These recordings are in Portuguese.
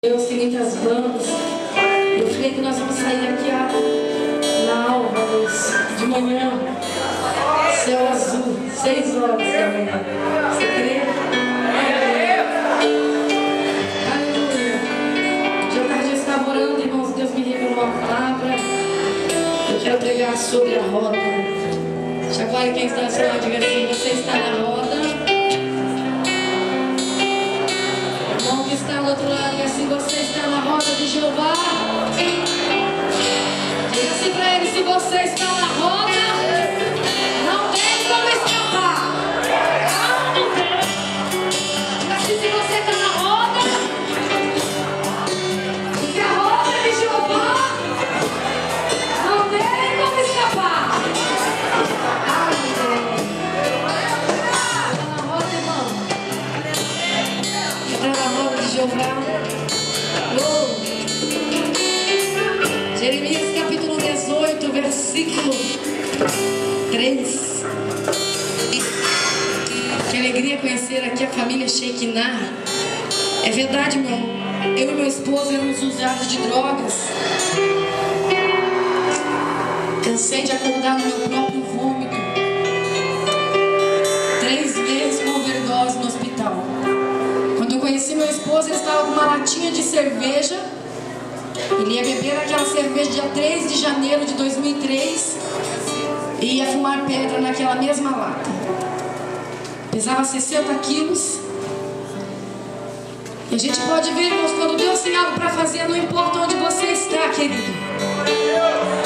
Deus tem muitas bandas. Eu creio que nós vamos sair aqui na alva, de manhã, céu azul, 6 horas da manhã. Você crê? Aleluia. Já tarde eu estava orando, irmãos, Deus me revelou uma palavra. Eu quero pregar sobre a roda. Agora quem está ao seu lado, diga assim: você está na roda. Que está no outro lado, e assim: você está na roda de Jeová. Diga assim para ele: se você está na roda, não tem como escapar. Não tem. Diga assim: se você está na roda, porque a roda é de Jeová, não tem como escapar. Jeremias capítulo 18, versículo 3. Que alegria conhecer aqui a família Shekinah. É verdade, meu. Eu e meu esposo éramos usuários de drogas. Cansei de acordar no meu próprio vômito. 3 vezes com overdose no hospital. Quando eu conheci meu esposo, ele estava com uma latinha de cerveja. Ele ia beber aquela cerveja dia 3 de janeiro de 2003 e ia fumar pedra naquela mesma lata. Pesava 60 quilos. E a gente pode ver, irmãos, quando Deus tem algo para fazer, não importa onde você está, querido,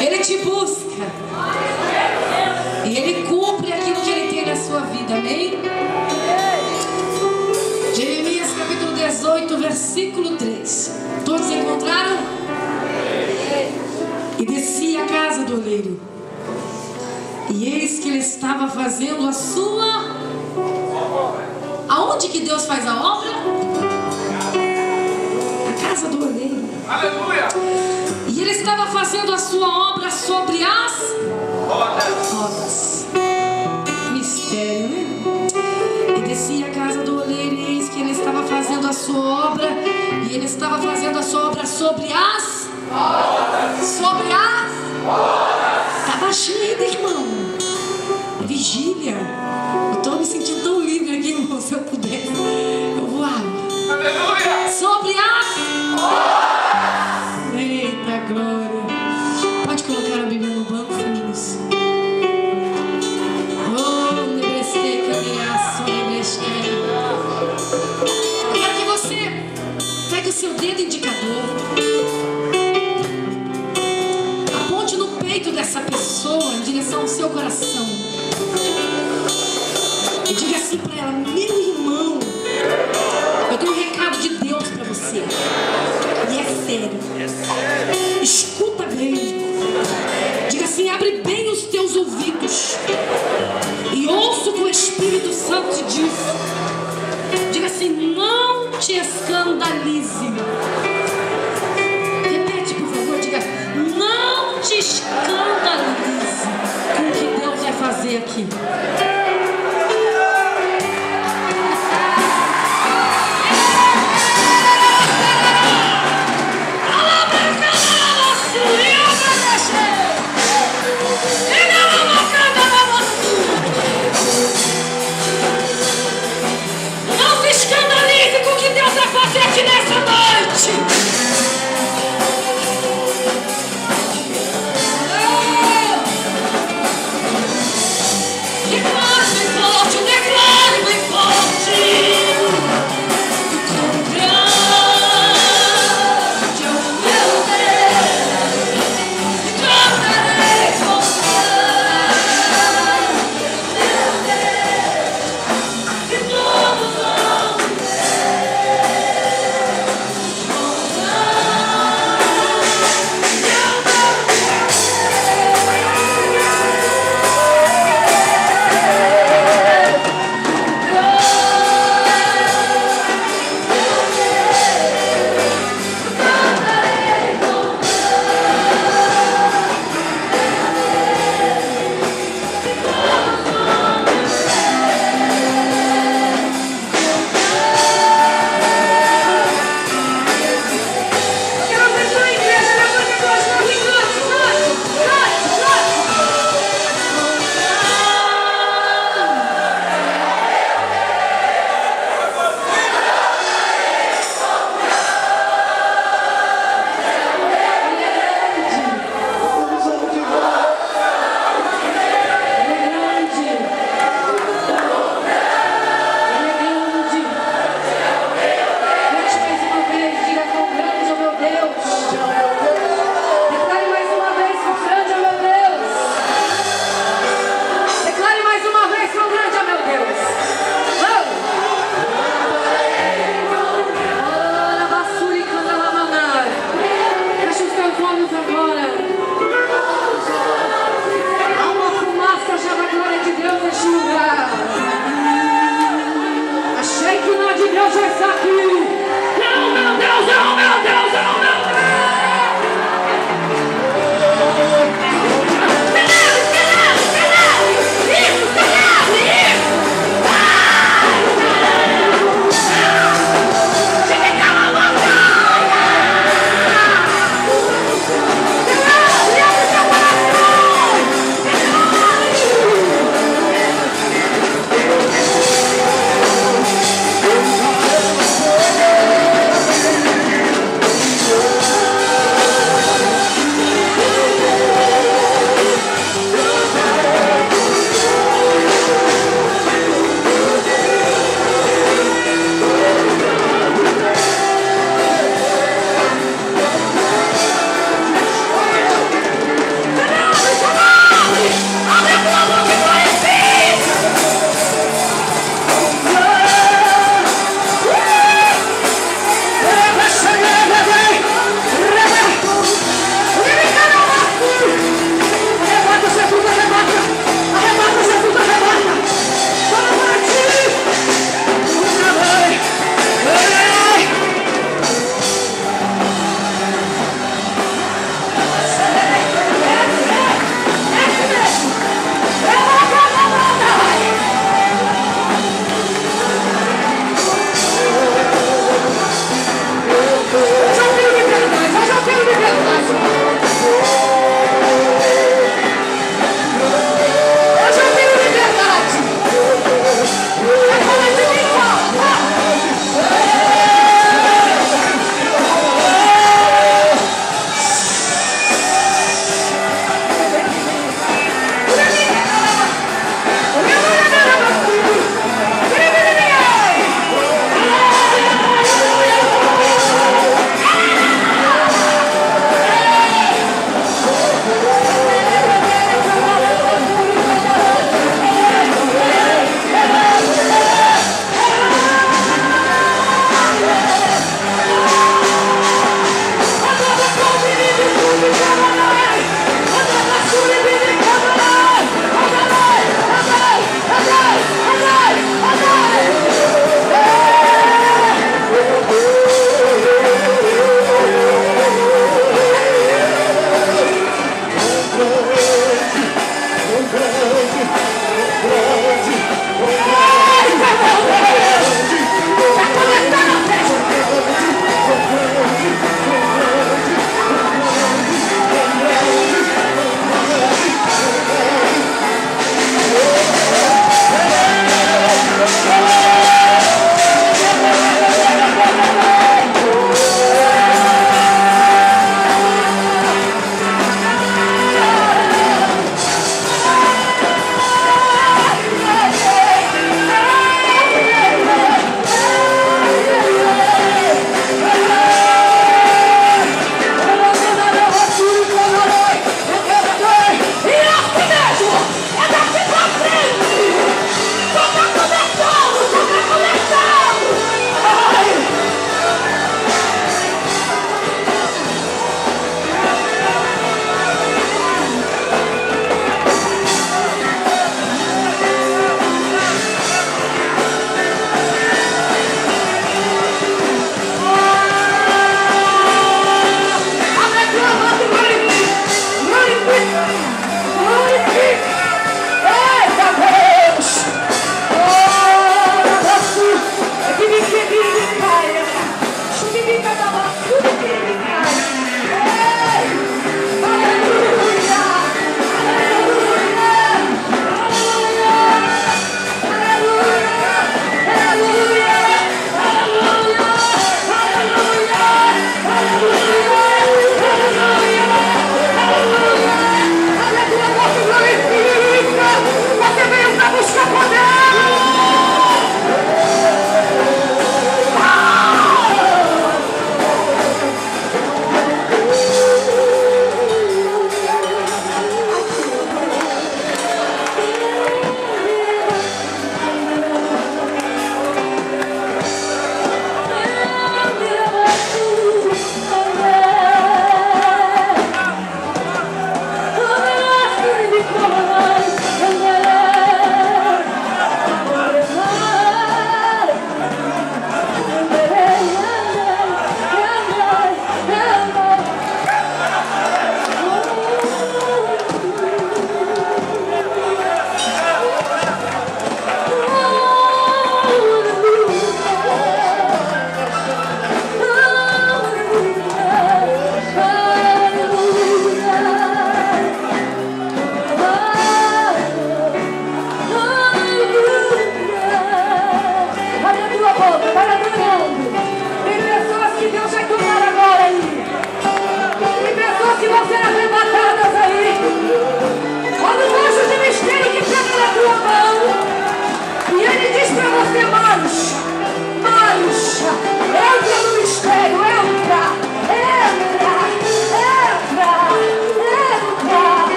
Ele te busca e Ele cumpre aquilo que Ele tem na sua vida, amém? Jeremias capítulo 18, versículo 3. Todos encontraram? E desci à casa do oleiro, e eis que ele estava fazendo a sua... Aonde que Deus faz a obra? Na casa do oleiro. Aleluia! E ele estava fazendo a sua obra sobre as rodas. Mistério, né? E desci à casa do oleiro, e eis que ele estava fazendo a sua obra. E ele estava fazendo a sua obra sobre as rodas. Sobre as rodas. Tá baixinho ainda, irmão. Vigília. Eu estou me sentindo tão livre aqui, irmão. Se eu pudesse, eu voava. Aleluia. Sobre as rodas. Eita glória. Pode colocar a Bíblia no banco, filhos. Oh, nebrestei, caminhar, sobrevestei. Eu quero que você pegue o seu dedo indicador, aponte no peito dessa pessoa em direção ao seu coração e diga assim para ela: meu irmão, eu tenho um recado de Deus para você, e é sério. Escuta bem. Diga assim: abre bem os teus ouvidos e ouça o que o Espírito Santo te diz. Diga assim: não te escandalize. Repete, por favor. Diga: não te escandalize com o que Deus vai fazer aqui.